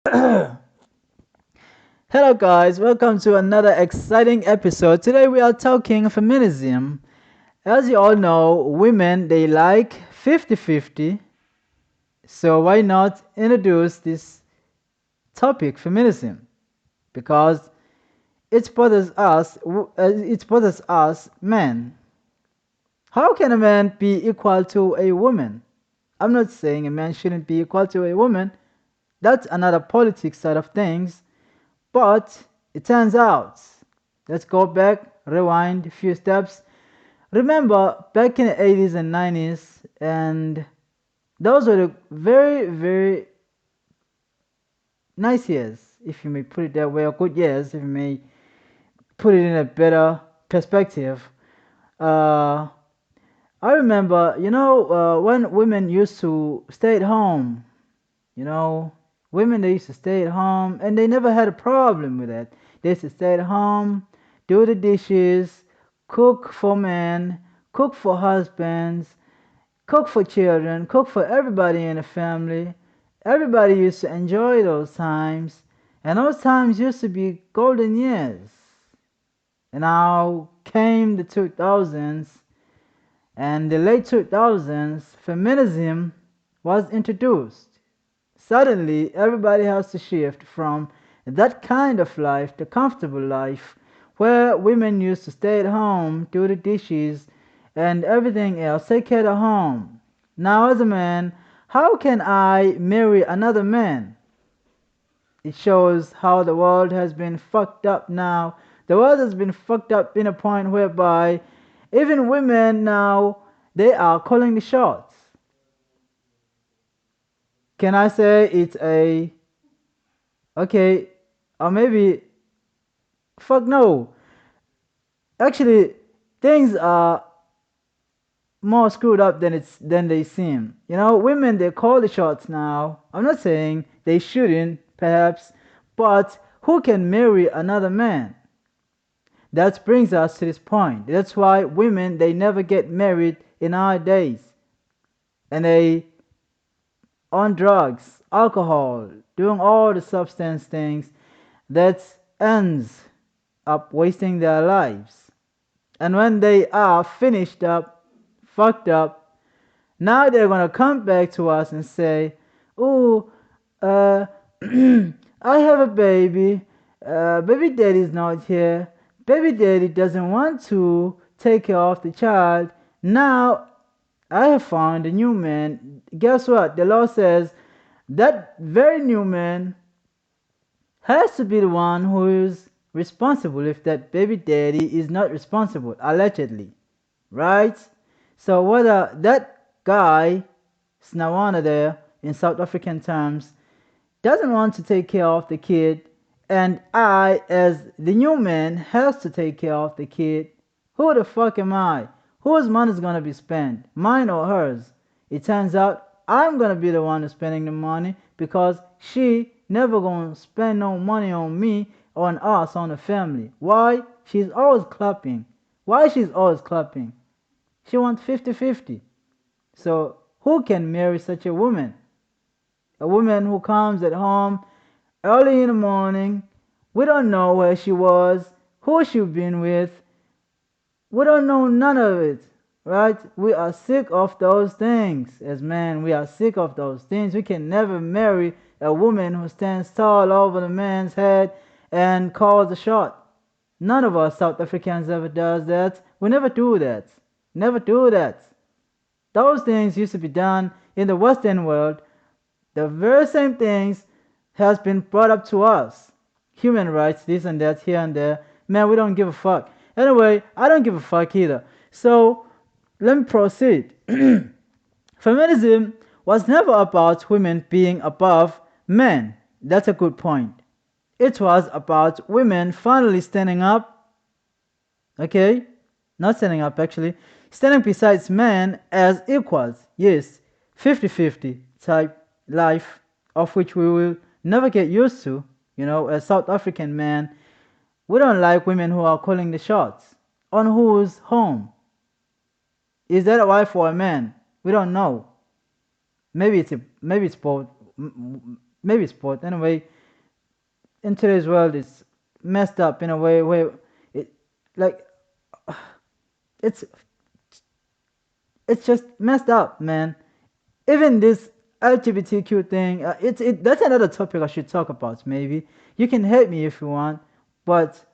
Hello, guys, welcome to another exciting episode. Today we are talking feminism. As you all know, women they like 50-50, so why not introduce this topic, feminism? Because it bothers us men. How can a man be equal to a woman? I'm not saying a man shouldn't be equal to a woman, that's another politics side of things. But it turns out, let's go back, rewind a few steps. Remember back in the 80s and 90s, and those were the very, very nice years, if you may put it that way, or good years, if you may put it in a better perspective. Uh, I remember, when women used to stay at home, you know, women they used to stay at home and they never had a problem with that. They used to stay at home, do the dishes, cook for men, cook for husbands, cook for children, cook for everybody in the family. Everybody used to enjoy those times, and those times used to be golden years. And now came the 2000s, and the late 2000s, feminism was introduced. Suddenly, everybody has to shift from that kind of life, the comfortable life, where women used to stay at home, do the dishes, and everything else, take care of the home. Now, as a man, how can I marry another man? It shows how the world has been fucked up now. The world has been fucked up in a point whereby even women now they are calling the shots. Can I say it's a okay, or maybe fuck no. Actually, things are more screwed up than they seem. Women they call the shots now. I'm not saying they shouldn't, perhaps, but who can marry another man? That brings us to this point. That's why women they never get married in our days, and they on drugs, alcohol, doing all the substance things that ends up wasting their lives. And when they are finished up, fucked up, now they're gonna come back to us and say, "Oh, uh, I have a baby. Baby daddy's not here. Baby daddy doesn't want to take care of the child. Now I have found a new man." Guess what? The law says that very new man has to be the one who is responsible if that baby daddy is not responsible, allegedly. Right? So whether that guy, Snawana there, in South African terms, doesn't want to take care of the kid, and I, as the new man, has to take care of the kid, who the fuck am I? Whose money is gonna be spent? Mine or hers? It turns out I'm gonna be the one who's spending the money because she never gonna spend no money on me, on us, on the family. Why? She's always clapping. Why she's always clapping? She wants 50-50. So who can marry such a woman? A woman who comes at home early in the morning. We don't know where she was, who she been with. We don't know none of it, right? We are sick of those things. As men, we are sick of those things. We can never marry a woman who stands tall over the man's head and calls the shot. None of us South Africans ever does that. We never do that. Never do that. Those things used to be done in the Western world. The very same things has been brought up to us. Human rights, this and that, here and there. Man, we don't give a fuck. Anyway, I don't give a fuck either. So, let me proceed. Feminism was never about women being above men. That's a good point. It was about women finally standing up, okay? Not standing up actually, standing beside men as equals. Yes, 50-50 type life of which we will never get used to. As South African men, we don't like women who are calling the shots. On whose home? Is that a wife or a man? We don't know. Maybe it's both. maybe sport. Anyway, in today's world, it's messed up in a way where it like it's it's just messed up, man. Even this LGBTQ thing, that's another topic I should talk about. Maybe you can hate me if you want, but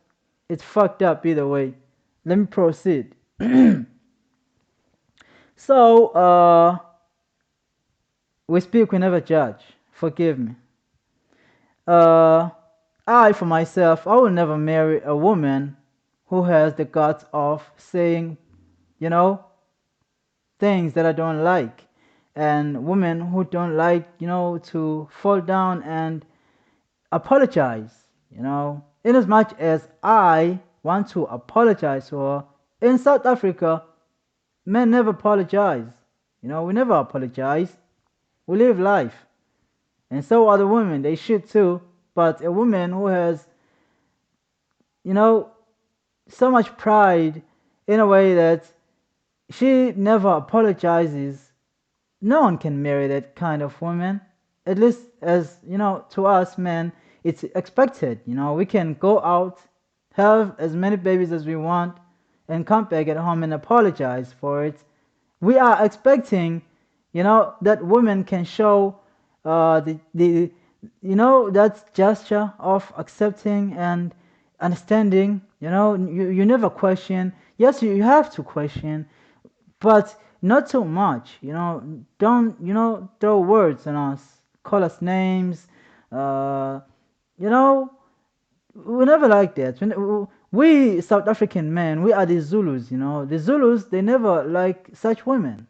it's fucked up either way. Let me proceed. So, we speak, we never judge. Forgive me. Uh, I, for myself, I will never marry a woman who has the guts of saying, you know, things that I don't like, and women who don't like, to fall down and apologize, in as much as I want to apologize to her. In South Africa, men never apologize. We never apologize. We live life. And so are the women. They should too. But a woman who has, you know, so much pride in a way that she never apologizes, no one can marry that kind of woman. At least, as to us men, it's expected. We can go out, have as many babies as we want, and come back at home and apologize for it. We are expecting, that women can show the that gesture of accepting and understanding. You never question. Yes, you have to question, but not too much. Don't throw words on us, call us names. Uh, you know, we never like that. We South African men, we are the Zulus. The Zulus, they never like such women.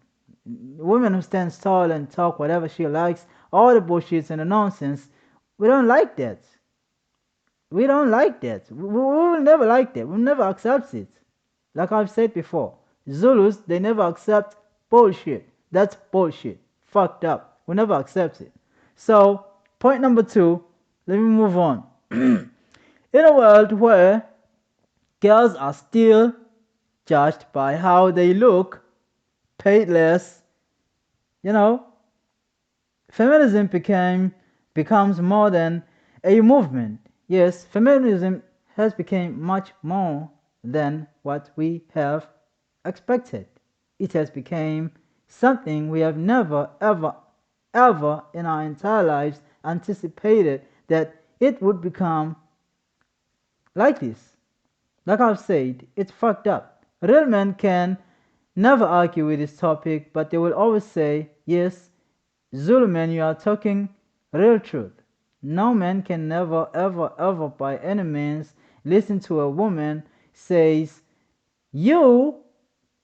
Women who stand tall and talk whatever she likes, all the bullshits and the nonsense. We don't like that. We don't like that. We will never like that. We'll never accept it. Like I've said before, Zulus, they never accept bullshit. That's bullshit. Fucked up. We never accept it. So, point number two, let me move on. In a world where girls are still judged by how they look, paid less, you know, feminism becomes more than a movement. Yes, feminism has become much more than what we have expected. It has become something we have never ever ever in our entire lives anticipated that it would become like this. Like I've said, it's fucked up. Real men can never argue with this topic, but they will always say, yes, Zulu man, you are talking real truth. No man can never, ever, ever by any means listen to a woman says, you,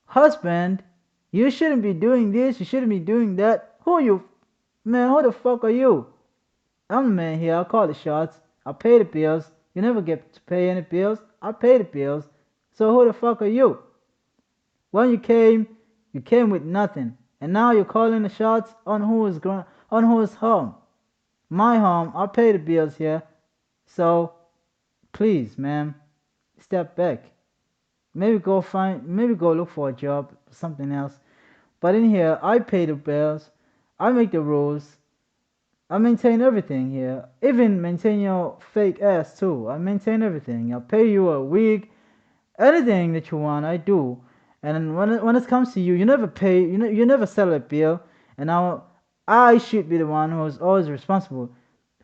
husband, you shouldn't be doing this, you shouldn't be doing that. Who you? Man, who the fuck are you? I'm the man here, I call the shots, I pay the bills. You never get to pay any bills, I pay the bills. So who the fuck are you? When you came with nothing, and now you're calling the shots on who's home. My home. I pay the bills here, so please, ma'am, step back. Maybe go look for a job, something else. But in here, I pay the bills, I make the rules, I maintain everything here. Even maintain your fake ass too. I maintain everything. I pay you a week, anything that you want, I do. And when it comes to you, you never pay. You never sell a bill. And now I should be the one who is always responsible.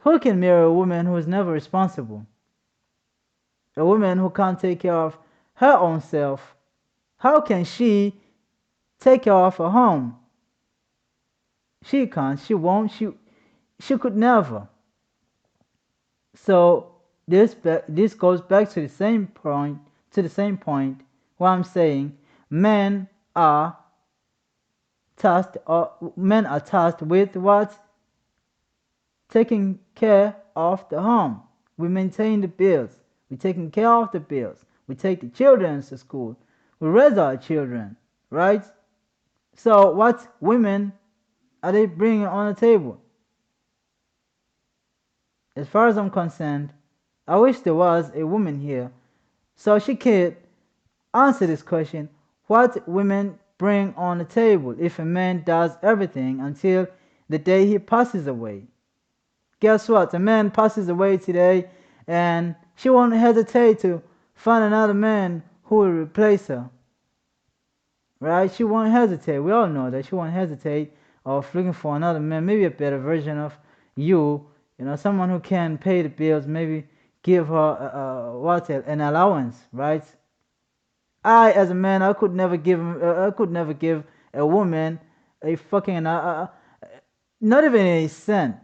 Who can marry a woman who is never responsible? A woman who can't take care of her own self. How can she take care of her home? She can't. She won't. She could never. So this goes back to the same point. To the same point where I'm saying men are men are tasked with what? Taking care of the home. We maintain the bills. We're taking care of the bills. We take the children to school. We raise our children, right? So what women are they bringing on the table? As far as I'm concerned, I wish there was a woman here so she could answer this question. What women bring on the table if a man does everything until the day he passes away? guess what? A man passes away today, and she won't hesitate to find another man who will replace her, right? She won't hesitate. We all know that she won't hesitate of looking for another man, maybe a better version of you, someone who can pay the bills, maybe give her an allowance, right? I, as a man, I could never give a woman a fucking, not even a cent.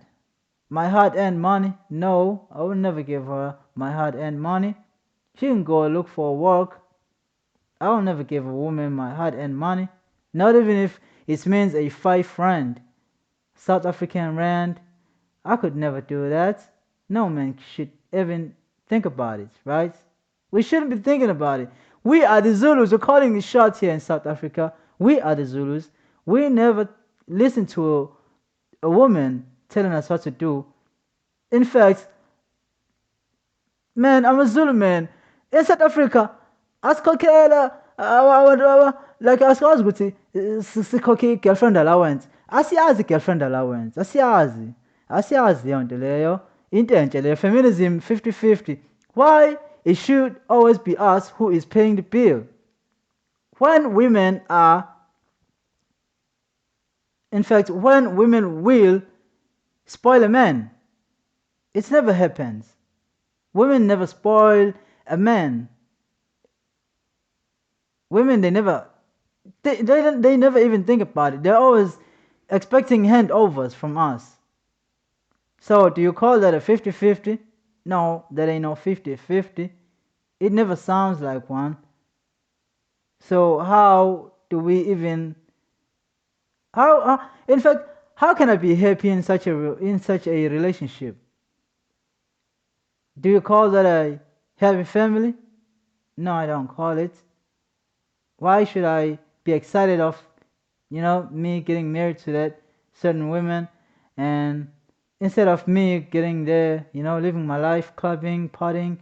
My hard-earned money? No, I would never give her my hard-earned money. She can go look for work. I will never give a woman my hard-earned money. Not even if it means a 5 rand, South African rand. I could never do that. No man should even think about it, right? We shouldn't be thinking about it. We are the Zulus. We're calling the shots here in South Africa. We are the Zulus. We never listen to a woman telling us what to do. In fact, man, I'm a Zulu man. In South Africa, asikhokhela like asikwazi ukuthi sikhokhe i-girlfriend allowance. Asiyazi i-girlfriend allowance. Asiyazi leyo nto leyo. Into enhle leyo. Feminism 50-50. Why it should always be us who is paying the bill? When women are, in fact, when women will spoil a man, it never happens. Women never spoil a man. Women, they never even think about it. They're always expecting handovers from us. So do you call that a 50-50? No, that ain't no 50-50. It never sounds like one. So how do we even, in fact, how can I be happy in such a relationship? Do you call that a happy family? No, I don't call it. Why should I be excited of, me getting married to that certain woman, and instead of me getting there, living my life, clubbing, partying,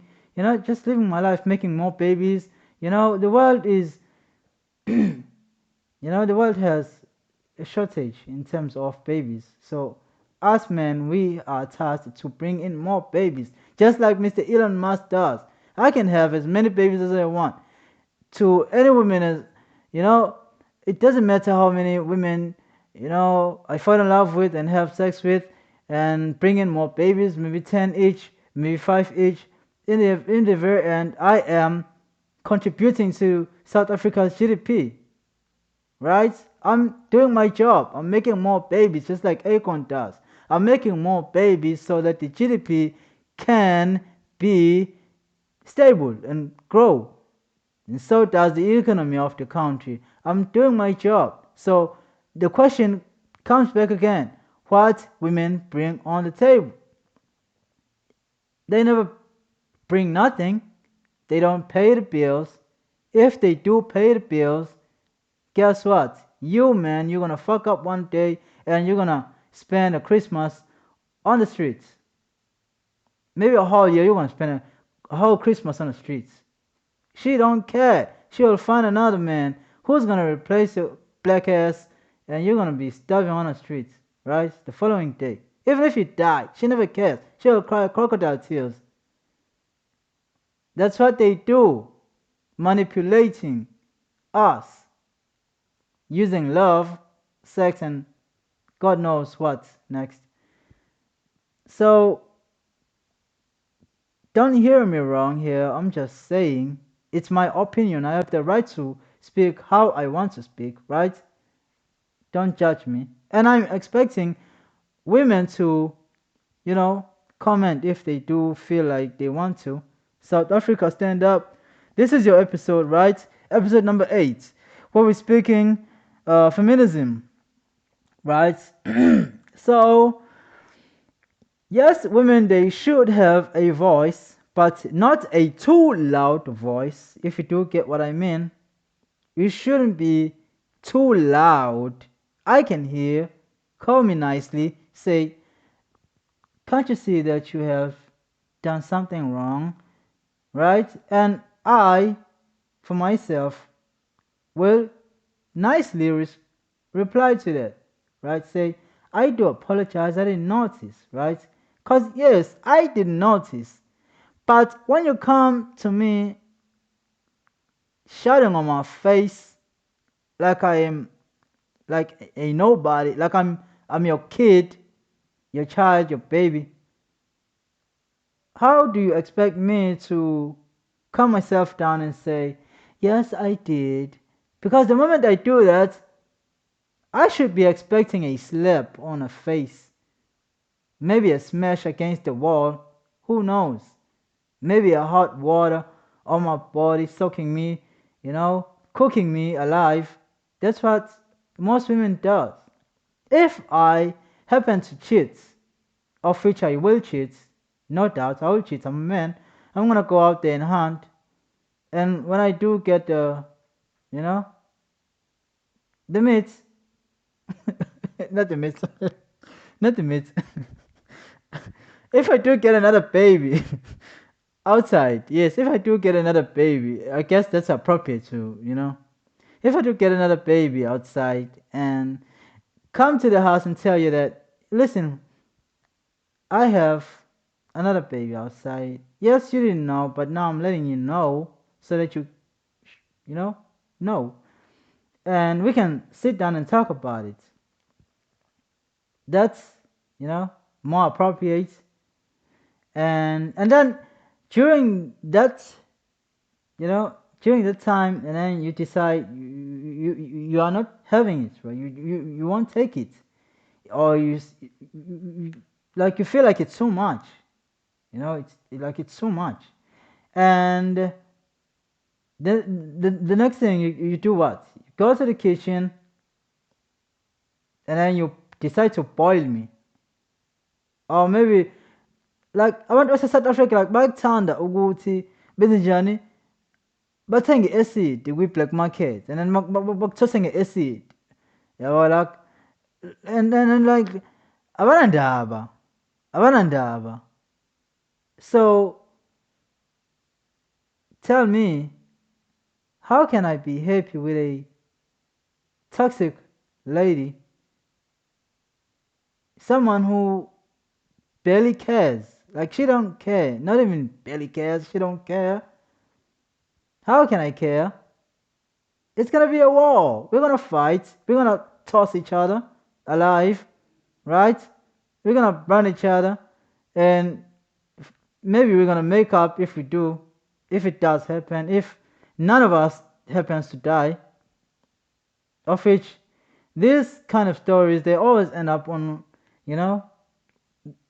just living my life, making more babies. The world is, the world has a shortage in terms of babies. So us men, we are tasked to bring in more babies, just like Mr. Elon Musk does. I can have as many babies as I want. To any woman, as it doesn't matter how many women I fall in love with and have sex with, and bring in more babies, maybe 10 each, maybe 5 each. In the very end, I am contributing to South Africa's GDP, right? I'm doing my job. I'm making more babies, just like Akon does. I'm making more babies so that the GDP can be stable and grow. And so does the economy of the country. I'm doing my job. So the question comes back again. What women bring on the table? They never bring nothing. They don't pay the bills. If they do pay the bills, guess what? You, man, you're gonna fuck up one day and you're gonna spend a Christmas on the streets. Maybe a whole year, you're gonna spend a whole Christmas on the streets. She don't care. She will find another man who's gonna replace your black ass, and you're gonna be starving on the streets, right? The following day. Even if you die, she never cares. She will cry crocodile tears. That's what they do. Manipulating us. Using love, sex, and God knows what's next. So, don't hear me wrong here. I'm just saying it's my opinion. I have the right to speak how I want to speak, right? Don't judge me. And I'm expecting women to, comment if they do feel like they want to. South Africa, stand up. This is your episode, right? Episode number 8, where we're speaking feminism, right? So, yes, women, they should have a voice, but not a too loud voice, if you do get what I mean. You shouldn't be too loud. I can hear. Call me nicely. Say, can't you see that you have done something wrong? Right? And I, for myself, will nicely reply to that. Right? Say, I do apologize. I didn't notice. Right? Cause yes, I did notice. But when you come to me shouting on my face like I am like a nobody, like I'm your kid, your child, your baby, how do you expect me to calm myself down and say, yes, I did? Because the moment I do that, I should be expecting a slap on a face, maybe a smash against the wall, who knows? Maybe a hot water on my body soaking me, cooking me alive. That's what most women does. If I happen to cheat, of which I will cheat, no doubt I will cheat, I'm a man, I'm gonna go out there and hunt. And when I do get you know, the meat, not the meat, not the meat. If I do get another baby outside, yes, if I do get another baby, I guess that's appropriate too. If I do get another baby outside and come to the house and tell you that, listen, I have another baby outside. Yes, you didn't know, but now I'm letting you know so that you know. And we can sit down and talk about it. That's, you know, more appropriate. And then during that, during that time, and then you decide you are not having it, right? You won't take it, or you like you feel like it's too much. It's like it's too much. And the next thing you do what? You go to the kitchen and then you decide to boil me. Or maybe like abantu base-South Africa like bayakuthanda ukuthi benzenjani bathenge i-acid kwi-black market and then bakuthose nge-acid yabo like and like abanandaba. So tell me, how can I be happy with a toxic lady, someone who barely cares? Like she don't care, not even barely cares. She don't care. How can I care? It's gonna be a war. We're gonna fight. We're gonna toss each other alive, right? We're gonna burn each other, and maybe we're gonna make up if we do, if it does happen. If none of us happens to die, of which these kind of stories they always end up on, you know,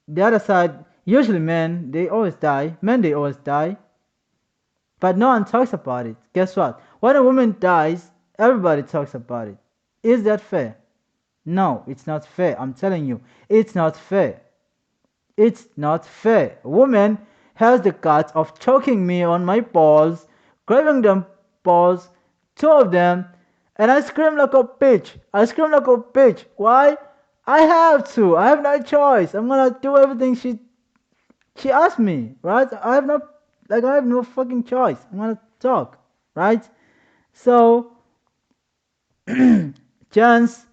the other side. Usually men they always die. Men they always die, but no one talks about it. Guess what? When a woman dies, everybody talks about it. Is that fair? No, it's not fair. I'm telling you, it's not fair. It's not fair. A woman has the guts of choking me on my balls, grabbing them balls, two of them, and I scream like a bitch. I scream like a bitch. Why? I have to. I have no choice. I'm gonna do everything she asked me, right? I have no fucking choice. I'm gonna talk, right? So, Chance,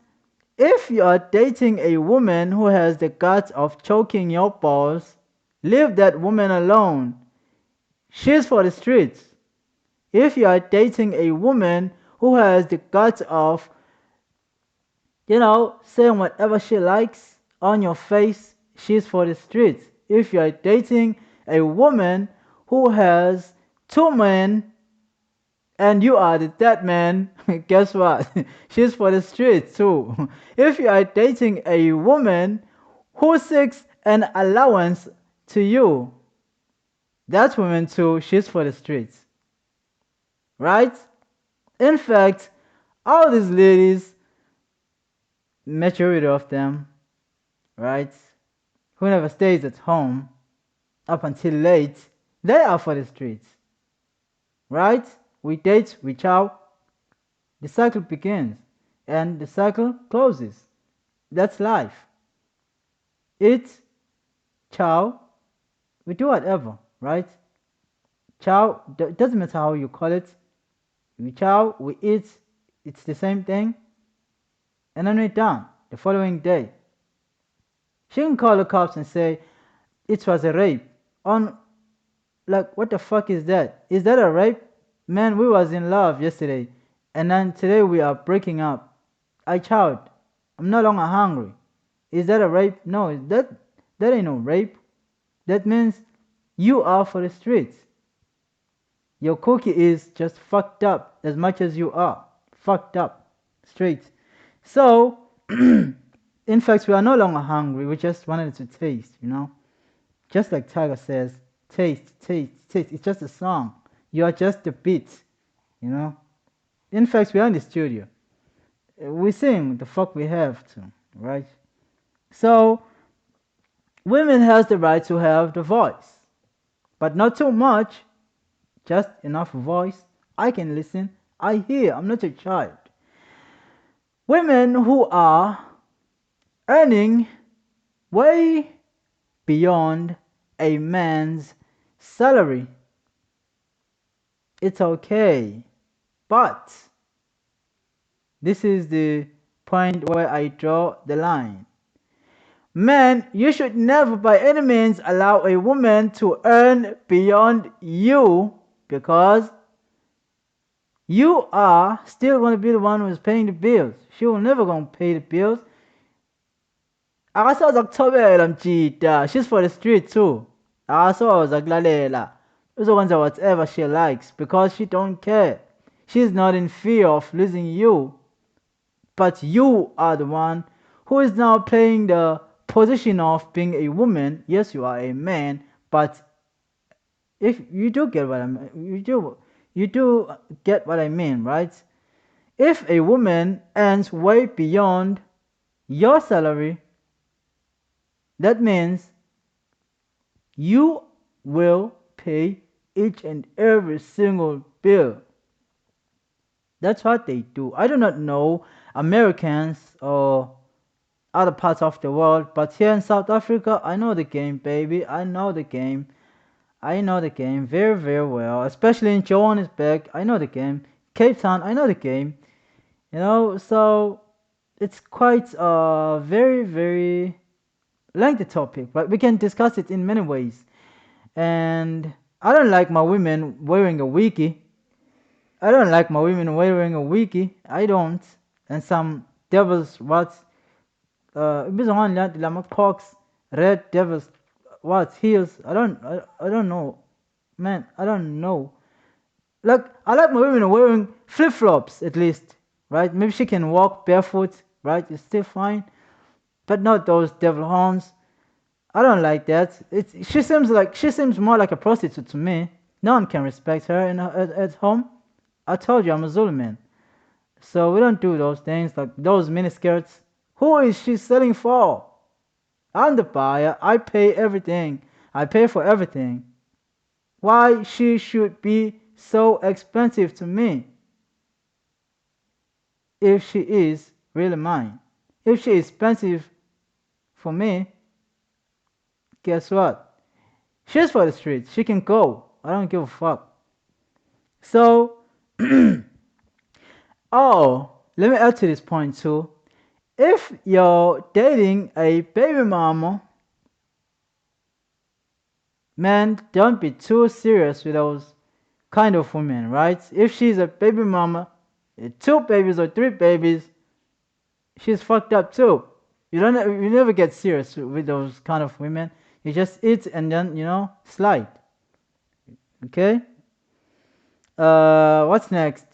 if you are dating a woman who has the guts of choking your balls, leave that woman alone. She's for the streets. If you are dating a woman who has the guts of, saying whatever she likes on your face, she's for the streets. If you are dating a woman who has two men and you are the dead man, guess what? She's for the streets too. If you are dating a woman who seeks an allowance to you, that woman too, she's for the streets. Right? In fact, all these ladies, majority of them, right, who never stays at home up until late, they are for the streets. Right? We date, we chow, the cycle begins and the cycle closes. That's life. Eat, chow, we do whatever, right? Chow, it doesn't matter how you call it. We chow, we eat, it's the same thing. And then we're done the following day. She can call the cops and say, it was a rape. On like what the fuck is that? Is that a rape? Man, we was in love yesterday, and then today we are breaking up. I child, I'm no longer hungry. Is that a rape? No, that ain't no rape. That means you are for the streets. Your cookie is just fucked up as much as you are. Fucked up. Straight. So, in fact, we are no longer hungry. We just wanted to taste. Just like Tiger says, taste, taste, taste. It's just a song. You are just the beat. In fact, we are in the studio. We sing the fuck we have to, right? So, women has the right to have the voice, but not too much. Just enough voice. I can listen. I hear. I'm not a child. Women who are earning way beyond a man's salary. It's okay. But this is the point where I draw the line. Man, you should never by any means allow a woman to earn beyond you, because you are still going to be the one who is paying the bills. She will never going to pay the bills. Akasazokuthobela mjida. She's for the street too. Akasoza kulalela. Uzokwenza whatever she likes because she don't care. She's not in fear of losing you. But you are the one who is now playing the position of being a woman. Yes, you are a man, but if you do get what I mean, you do get what I mean, right? If a woman earns way beyond your salary, that means you will pay each and every single bill. That's what they do. I do not know Americans or other parts of the world, but here in South Africa, I know the game, baby. I know the game. I know the game very, very well, especially in Johannesburg. I know the game. Cape Town, I know the game. So it's quite a very, very lengthy topic, but we can discuss it in many ways. And I don't like my women wearing a wiki. I don't like my women wearing a wiki. I don't. And some devils, what? Ibizwa ngani leyanto lama Crocs, red devils, what heels? I don't know, man. I don't know. Like I like my women wearing flip flops at least, right? Maybe she can walk barefoot, right? It's still fine, but not those devil horns. I don't like that. She seems more like a prostitute to me. No one can respect her at home. I told you I'm a Zulu man, so we don't do those things like those miniskirts. Who is she selling for? I'm the buyer. I pay everything. I pay for everything. Why she should be so expensive to me if she is really mine? If she is expensive for me, guess what? She's for the streets. She can go. I don't give a fuck. So, oh, let me add to this point too. If you're dating a baby mama, man, don't be too serious with those kind of women, right? If she's a baby mama, two babies or three babies, she's fucked up too. You never get serious with those kind of women. You just eat and then slide. Okay. What's next?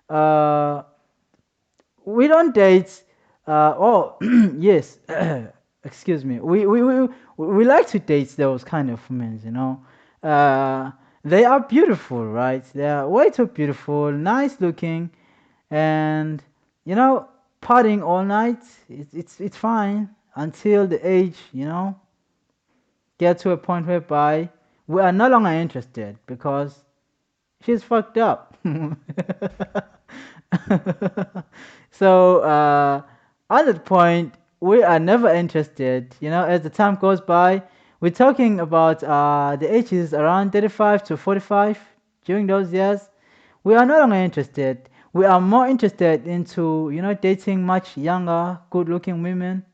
Uh, we don't date. Oh, yes. Excuse me. We like to date those kind of women. They are beautiful, right? They are way too beautiful, nice looking, and partying all night. It's fine until the age get to a point whereby we are no longer interested because she's fucked up. So at that point, we are never interested. As the time goes by, we're talking about the ages around 35 to 45. During those years, we are no longer interested. We are more interested into dating much younger, good-looking women,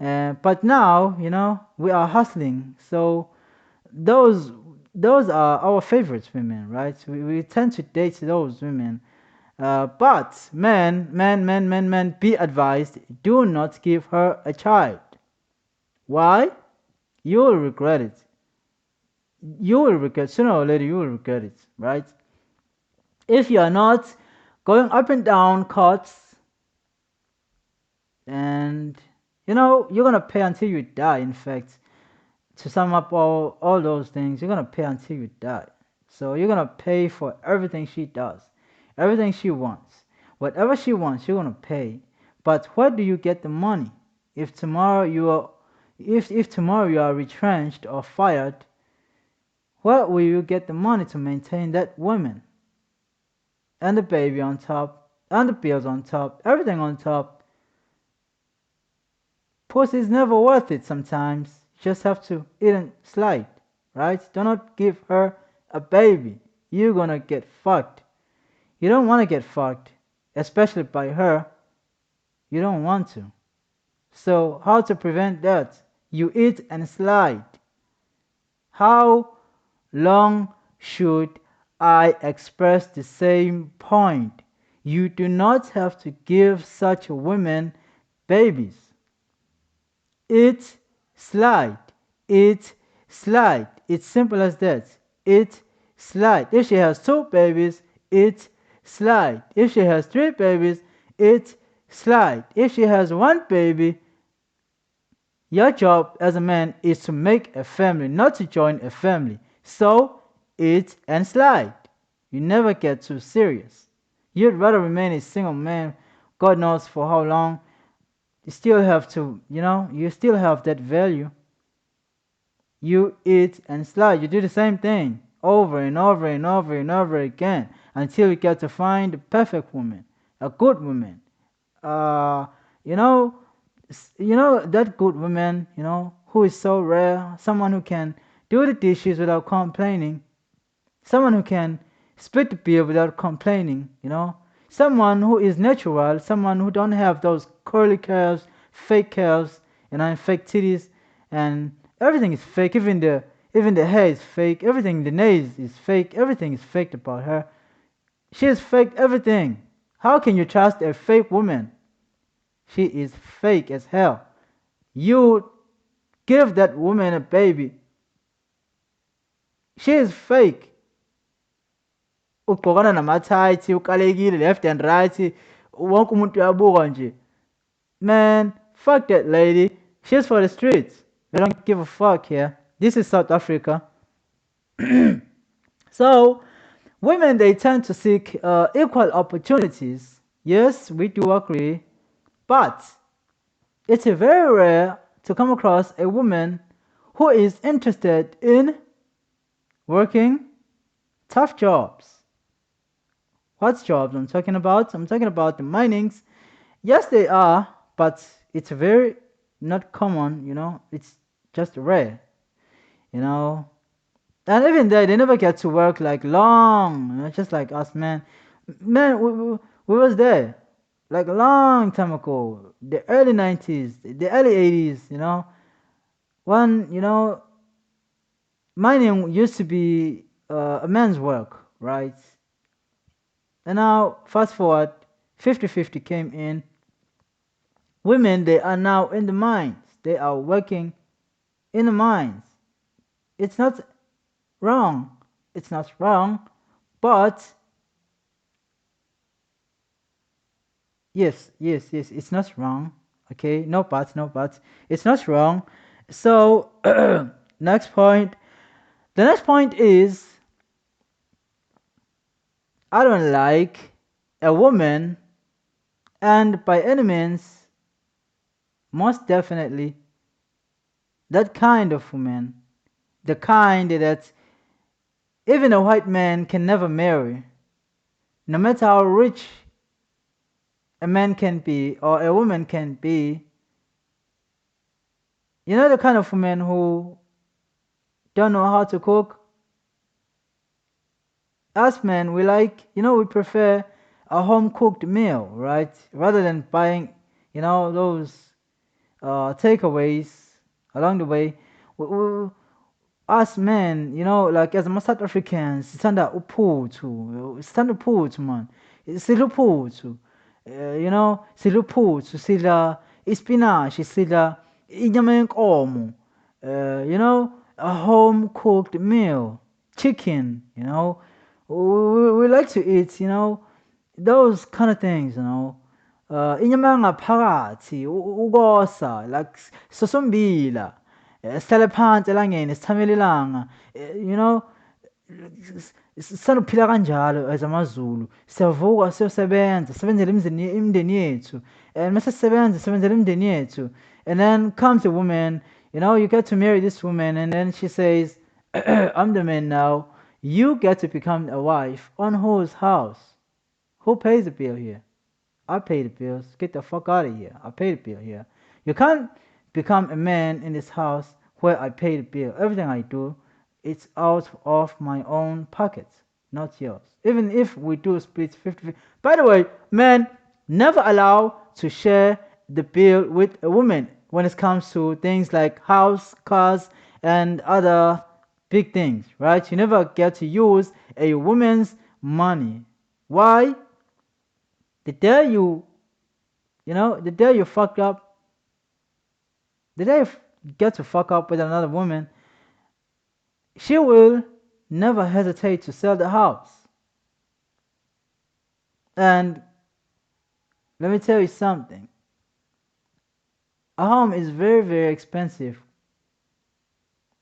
But now, we are hustling. So those those are our favorite women, right? We tend to date those women. But men, be advised: do not give her a child. Why? You will regret it. You will regret, sooner or later. You will regret it, right? If you are not going up and down courts, and you're gonna pay until you die. In fact, to sum up all those things, you're gonna pay until you die. So you're gonna pay for everything she does, everything she wants, whatever she wants, you're gonna pay. But where do you get the money? If tomorrow you are, if tomorrow you are retrenched or fired, where will you get the money to maintain that woman and the baby on top and the bills on top, everything on top? Pussy is never worth it sometimes. You just have to eat and slide, right? Do not give her a baby. You're gonna get fucked. You don't wanna get fucked, especially by her. You don't want to. So, how to prevent that? You eat and slide. How long should I express the same point? You do not have to give such women babies. It slide. It slide. It's simple as that. It slide. If she has two babies, it slide. If she has three babies, it slide. If she has one baby, your job as a man is to make a family, not to join a family. So it and slide. You never get too serious. You'd rather remain a single man, God knows for how long. You still have to, you still have that value. You eat and slide. You do the same thing over and over and over and over again until you get to find the perfect woman, a good woman. Uh, you know, that good woman, who is so rare. Someone who can do the dishes without complaining. Someone who can spit the beer without complaining. Someone who is natural. Someone who don't have those curly curls, fake curls, and fake titties, and everything is fake. Even the hair is fake. Everything, the nails is fake. Everything is faked about her. She has faked everything. How can you trust a fake woman? She is fake as hell. You give that woman a baby. She is fake. Ugqokana namathayithi, ukalekile left and right. Wonke umuntu uyabuka nje. Man, fuck that lady. She's for the streets. We don't give a fuck here. This is South Africa. So, women, they tend to seek equal opportunities. Yes, we do agree. But it's very rare to come across a woman who is interested in working tough jobs. What jobs I'm talking about? I'm talking about the minings. Yes, they are, but it's very not common, it's just rare, you know. And even they never get to work like long, just like us, man. Man, we was there like a long time ago, the early 90s, the early 80s, when, mining used to be a man's work, right? And now, fast forward, 50-50 came in. Women, they are now in the mines. They are working in the mines. It's not wrong. It's not wrong. But, yes, it's not wrong. Okay, no buts, no buts. It's not wrong. So, next point. The next point is I don't like a woman, and by any means, most definitely, that kind of woman, the kind that even a white man can never marry, no matter how rich a man can be or a woman can be. The kind of women who don't know how to cook. Us men, we prefer a home cooked meal, right? Rather than buying, those takeaways along the way. We, us men, like as South Africans, sithanda uphuthu, sithanda uphuthu man, sidla uphuthu, sidla uphuthu, sidla ispinashi, sidla inyama yenkomo, a home cooked meal, chicken, we like to eat, those kind of things, inyama yangaphakathi ukosa like sosombila, sihlale phansi elangeni sithamele ilanga, sisanokuphila kanjalo as amaZulu siyavuka siyosebenza sisebenzele imindeni yethu, and mase sisebenza sisebenzele imindeni yethu, and then comes a woman, you get to marry this woman, and then she says, I'm the man now, you get to become a wife on whose house? Who pays the bill here? I pay the bills. Get the fuck out of here. I pay the bill here. You can't become a man in this house where I pay the bill. Everything I do, it's out of my own pockets, not yours. Even if we do split 50. By the way, men never allow to share the bill with a woman when it comes to things like house, cars, and other big things, right? You never get to use a woman's money. Why? The day the day you fucked up, the day you get to fuck up with another woman, she will never hesitate to sell the house. And let me tell you something. A home is very, very expensive.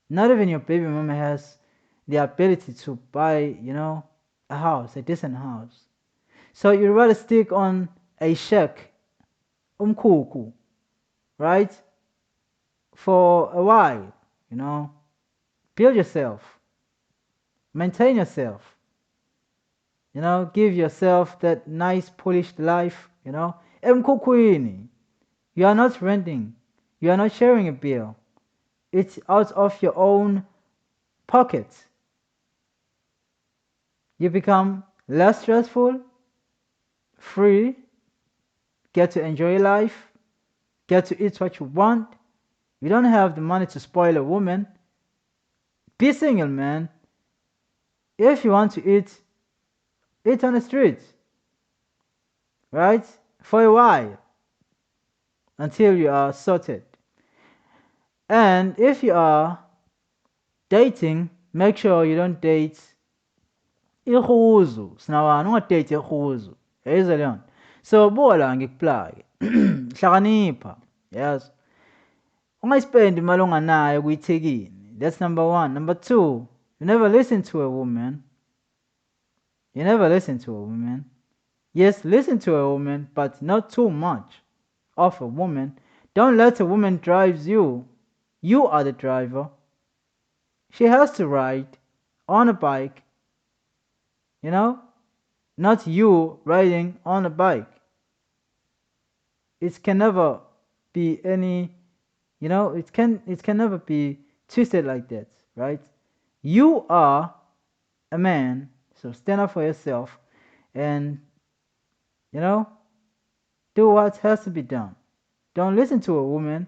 Not even your baby mama has the ability to buy, a house, a decent house. So you'd rather stick on a shack, umkuku, right? For a while, build yourself, maintain yourself, give yourself that nice polished life, Emkukwini, you are not renting, you are not sharing a bill, it's out of your own pocket. You become less stressful, free, get to enjoy life, get to eat what you want. You don't have the money to spoil a woman. Be single, man. If you want to eat on the street, right? For a while, until you are sorted. And if you are dating, make sure you don't date ihuzu. Sinawana ungadate ihuzu. Yayizwa leyo nto. So bola ngikuplake. Hlakanipha. Yes. Ungayispendi imali onganayo kuyithekini. That's number one. Number two, you never listen to a woman. You never listen to a woman. Yes, listen to a woman, but not too much of a woman. Don't let a woman drive you. You are the driver. She has to ride on a bike, not you riding on a bike. It can never be any, it can never be twisted like that, right? You are a man, so stand up for yourself and, do what has to be done. Don't listen to a woman.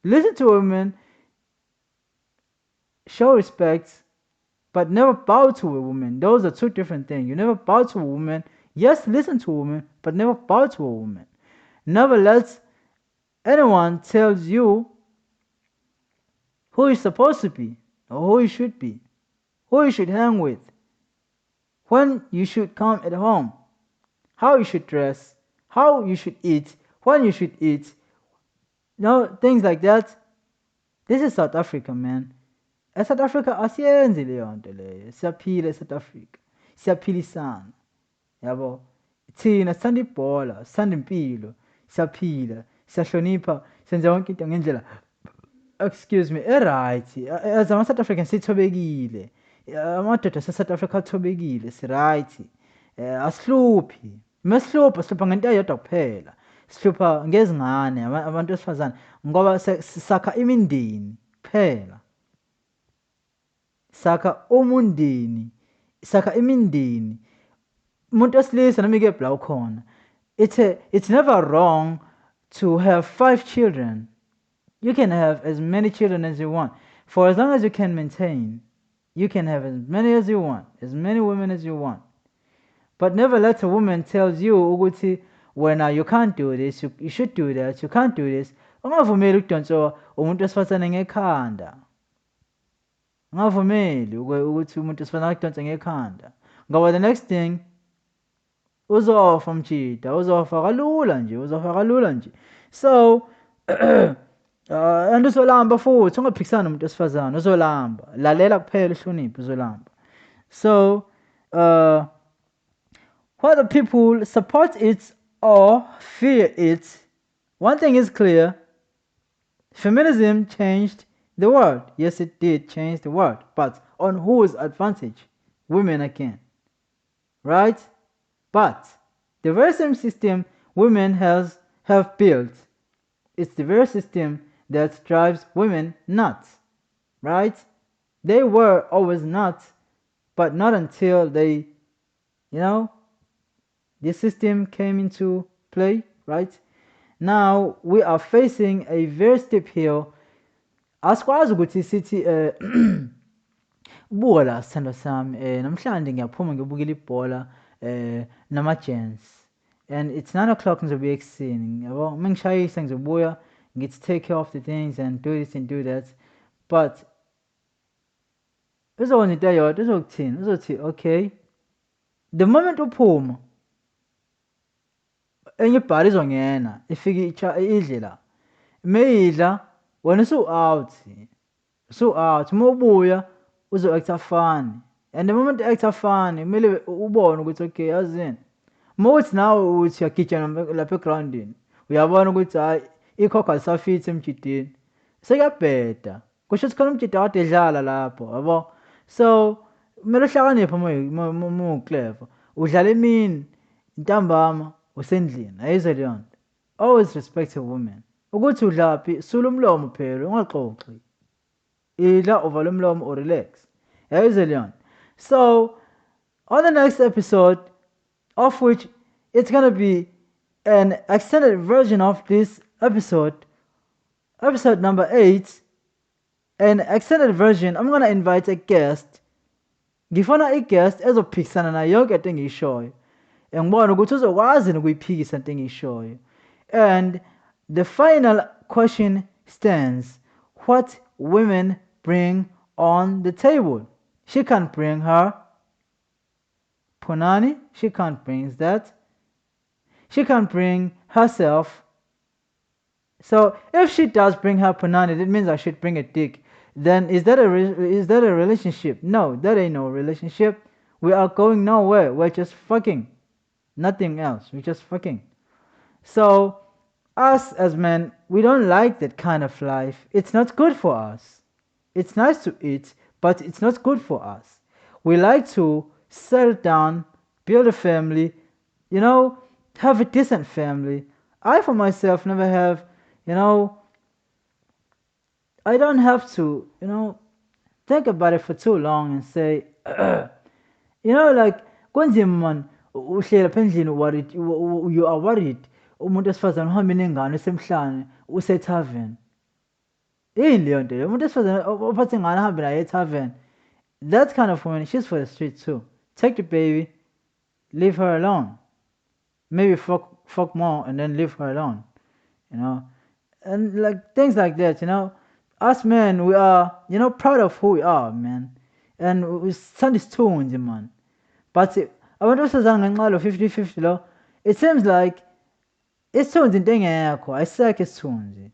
Listen to a woman, show respect, but never bow to a woman. Those are two different things. You never bow to a woman. Yes, listen to a woman, but never bow to a woman. Never let anyone tell you who you're supposed to be or who you should be, who you should hang with, when you should come at home, how you should dress, how you should eat, when you should eat, things like that. This is South Africa, man. eSouth Africa asiyenzi leyo nto leyo. Siyaphila eSouth Africa, siyaphilisana, yabo. Thina sithanda ibhola, sithanda impilo, siyaphila, siyahlonipha, senza yonke into ngendlela, excuse me, right. As ama-South African sithobekile, amadoda ase-South Africa athobekile, si-right. Asihluphi. Masihlupha sihlupha ngento eyodwa kuphela, sihlupha ngezingane, abantu besifazane, ngoba sakha imindeni kuphela. Sakha umundeni, sakha imindeni. Umuntu wesilisa noma ikephi la ukhona, it's never wrong to have 5 children. You can have as many children as you want. For as long as you can maintain, you can have as many as you want, as many women as you want. But never let a woman tells you ukuthi wena you can't do this, you should do that, you can't do this. Ungavumeli ukudonswa umuntu wesifazane ngekhanda. Ungavumeli ukuthi umuntu wesifazane akudonse ngekhanda. Ngoba the next thing uzofa mjida, uzofa kalula nje, uzofa kalula nje. So and uzolamba futhi ungaphikisani nomuntu wesifazane, uzolamba. Lalela kuphela uhloniphe uzolamba. So whether people support it or fear it, one thing is clear: feminism changed the world. Yes, it did change the world, but on whose advantage? Women again, right? But the very same system women have built, it's the very system that drives women nuts, right? They were always nuts, but not until they, the system came into play, right? Now we are facing a very steep hill. Asikwazi ukuthi sithi buka la sithando sami namhlanje ngiyaphuma ngiyobukela ibhola nama-gents and it's 9 o'clock ngizobuya ekuseni yabo uma ngishayisa ngizobuya ngithi take care of the things and do this and do that, but uzokwenza into eyodwa, uzokuthini, uzothi okay, the moment uphuma enye ibhari izongena ifike idle la, mayidla wena usu-out, uma ubuya uzo-acta funny, and the moment u-acta funny kumele ubone ukuthi okay yazini uma uthi nawe uthi uyagijana lapha egrawundini uyabona ukuthi hhayi ikhokho alisafithi emjidini sekuyabheda, kusho ukuthi khona umjida kade edlala lapho yabo. So kumele uhlakaniphe uma uclever, udlala emini ntambama usendlini, ayizwe leyo nto. Always respect a woman. Ukuthi udlaphi sula umlomo phela ungaxoxi, idla uvala umlomo or relax, ayizwe leyo nto. So on the next episode, of which it's gonna be an extended version of this episode number 8, an extended version, I'm gonna invite a guest. Ngifuna i-guest ezophikisana nayo yonke into engiyishoyo ngibone ukuthi uzokwazi ukuyiphikisa into engiyishoyo. And the final question stands: what women bring on the table? She can't bring her punani, she can't bring that, she can't bring herself. So if she does bring her punani, that means I should bring a dick. Then is that a relationship? No, that ain't no relationship. We are going nowhere. We're just fucking, nothing else. We're just fucking. So us as men, we don't like that kind of life. It's not good for us. It's nice to eat, but it's not good for us. We like to settle down, build a family, have a decent family. I for myself never have, I don't have to, think about it for too long and say, like, kunzima man, uhleli lapha endlini worried, you are worried. Umuntu wesifazane uhamba nengane esemhlane usethaveni. Yini leyo nto leyo? Umuntu wesifazane ophathe ingane ahambe naye ethaveni. That kind of woman, she's for the street too. Take the baby, leave her alone. Maybe fuck more and then leave her alone. And like things like that, Us men, we are, proud of who we are, man. And we stand these tunes, man. But abantu besifazane ngenxa lo 50-50 lo, it seems like isithunzi into engekho, ayisekho isithunzi.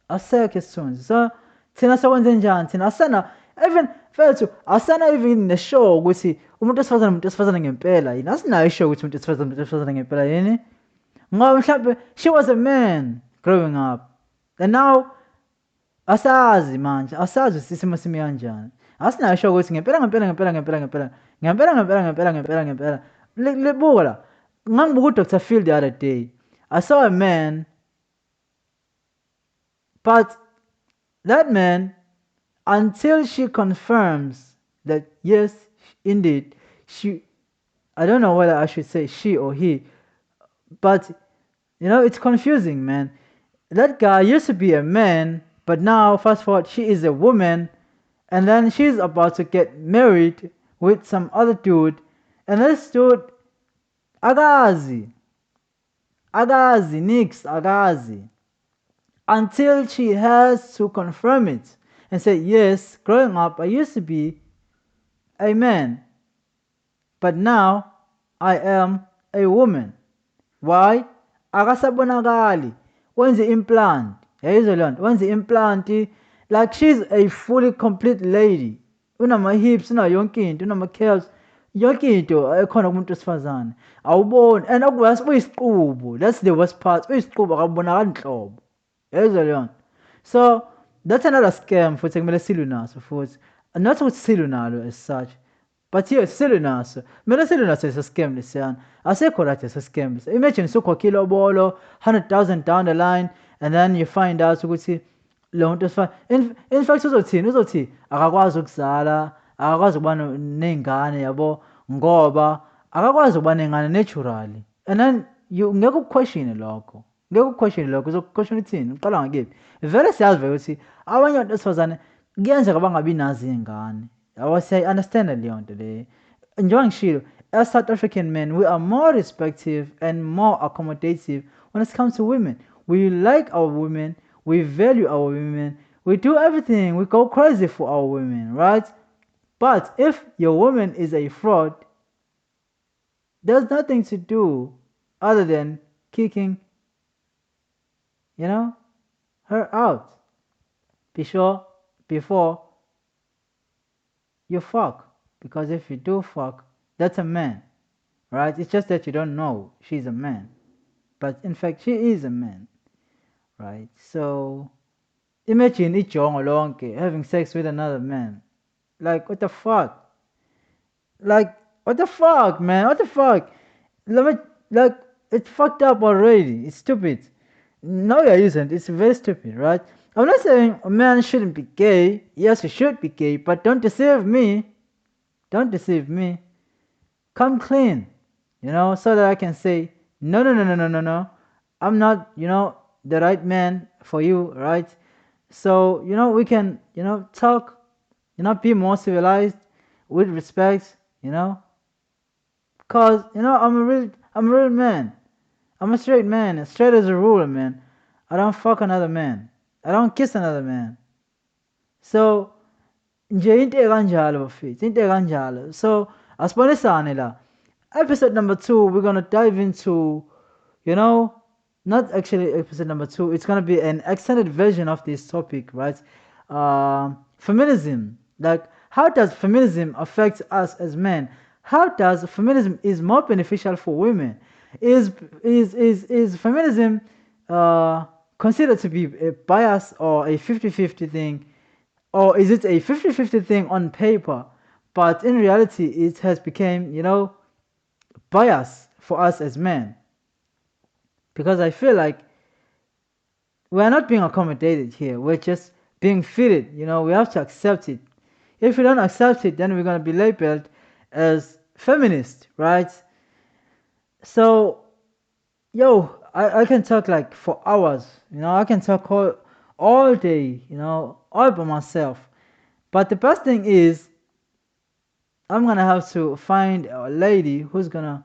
Asekho isithunzi. So thina sakwenze njani? Thina asana even fethu asana even neshow ukuthi umuntu wesifazane ngempela yini. Asinayo ishow ukuthi umuntu wesifazane ngempela yini. Ngoba mhlawumbe she was a man growing up. And now asazi manje, asazi isimo simi kanjani. Asinayo ishow ukuthi ngempela. Lebuka la. Ngangibuka uDr. Phil the other day. I saw a man, but that man, until she confirms that yes, indeed, I don't know whether I should say she or he, but it's confusing, man. That guy used to be a man, But now, fast forward, she is a woman, and then she's about to get married with some other dude, and this dude, agazi, agazi, nix, agazi, until she has to confirm it and say, yes, growing up, I used to be a man, but now I am a woman. Why? Akasabonakali. When's the implant? Yayizwa leyo nto. When's the implant? Like she's a fully complete lady. Unama-hips, unayo yonke into, unama-calves, yonke into ekhona kumuntu wesifazane. Awuboni. And uyisiqubu. That's the worst part. Uyisiqubu akabonakali nhlobo. Yayizwa leyo nto. So that's another scam futhi ekumele silwe naso futhi. Not ukuthi silwe nalo as such. But yes, silwe naso. Kumele silwe naso esa scam lesiyana. Asekho right esa scam. Imagine sukhokhile obolo 100,000 down the line and then you find out ukuthi lo muntu in fact uzothi akakwazi ukuzala, akakwazi ukuba ney'ngane yabo ngoba akakwazi ukuba ney'ngane naturally. And then ngeke ukuquestione lokho. Ngeke ukuquestione lokho. Uzokuquestione uthini? Uqala ngakephi? Vele siyazi vele ukuthi abanye abantu besifazane kuyenzeka bangabi nazo iy'ngane. I understand leyo nto leyo. Njengoba ngishilo, as South African men, we are more respectful and more accommodative when it comes to women. We like our women, we value our women, we do everything, we go crazy for our women, right? But if your woman is a fraud, there's nothing to do other than kicking, her out. Be sure before you fuck. Because if you do fuck, that's a man, right? It's just that you don't know she's a man. But in fact, she is a man, right? So imagine ijongo lonke having sex with another man. Like, what the fuck? Like, what the fuck, man? What the fuck? Like, it's fucked up already. It's stupid. No, it isn't. It's very stupid, right? I'm not saying a man shouldn't be gay. Yes, he should be gay, but don't deceive me. Don't deceive me. Come clean, so that I can say, no, no, no, no, no, no, no. I'm not, the right man for you, right? So, we can, talk, be more civilized with respect, Cause, I'm a real man. I'm a straight man. Straight as a rule, man. I don't fuck another man. I don't kiss another man. So, nje into ekanjalo bafethu, into ekanjalo. So asibonisane la. Episode number 2, we're gonna dive into, not actually episode number 2. It's gonna be an extended version of this topic, right? Feminism. Like, how does feminism affect us as men? How does feminism is more beneficial for women? Is feminism considered to be a bias or a 50-50 thing? Or is it a 50-50 thing on paper, but in reality it has become, bias for us as men? Because I feel like we're not being accommodated here. We're just being fitted, we have to accept it. If we don't accept it, then we're going to be labeled as feminist, right? So, I can talk like for hours, I can talk all day, all by myself. But the best thing is, I'm gonna have to find a lady who's gonna,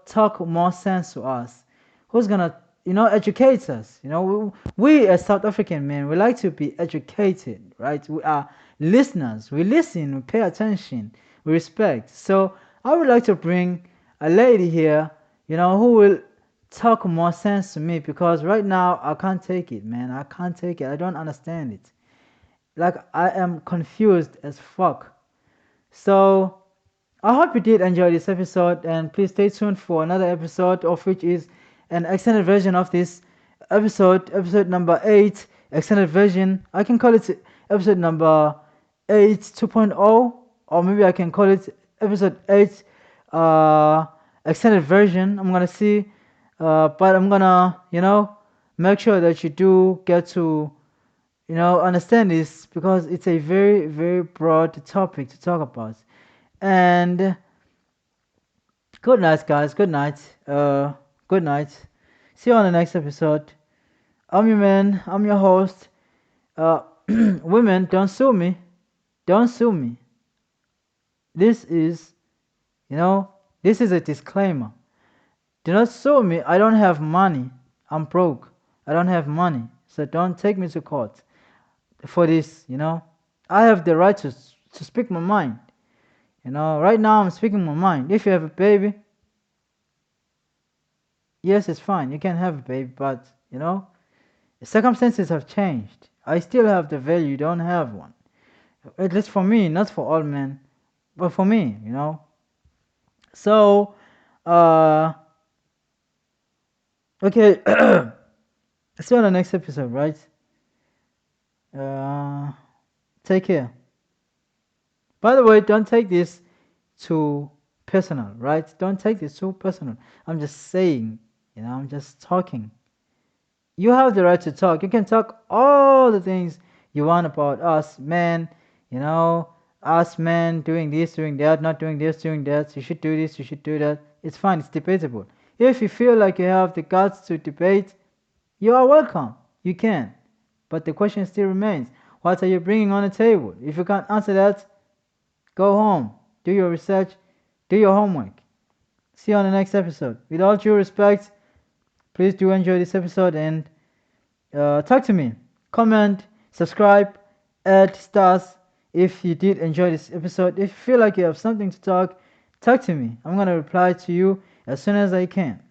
talk more sense to us, who's gonna, educate us. We as South African men, we like to be educated, right? We are listeners. We listen, we pay attention, we respect. So I would like to bring a lady here, who will talk more sense to me because right now I can't take it, man. I can't take it. I don't understand it. Like, I am confused as fuck. So I hope you did enjoy this episode, and please stay tuned for another episode, of which is an extended version of this episode number 8, extended version. I can call it episode number 8 2.0, or maybe I can call it episode 8 extended version. I'm gonna see, but I'm gonna, make sure that you do get to, understand this because it's a very, very broad topic to talk about. And good night, guys. Good night. Good night. See you on the next episode. I'm your man. I'm your host. Uh, women, don't sue me. Don't sue me. This is, you know, this is a disclaimer. Do not sue me. I don't have money. I'm broke. I don't have money. So don't take me to court for this. I have the right to speak my mind. Right now I'm speaking my mind. If you have a baby, yes, it's fine. You can have a baby, but circumstances have changed. I still have the value. You don't have one. At least for me, not for all men, but for me. So, uh, okay. See you on the next episode, right? Uh, take care. By the way, don't take this too personal, right? Don't take this too personal. I'm just saying, I'm just talking. You have the right to talk. You can talk all the things you want about us men, you know, us men doing this, doing that, not doing this, doing that. You should do this, you should do that. It's fine, it's debatable. If you feel like you have the guts to debate, you are welcome. You can. But the question still remains, what are you bringing on the table? If you can't answer that, go home, do your research, do your homework. See you on the next episode. With all due respect, please do enjoy this episode and talk to me. Comment, subscribe, add stars if you did enjoy this episode. If you feel like you have something to talk to me. I'm gonna reply to you as soon as I can.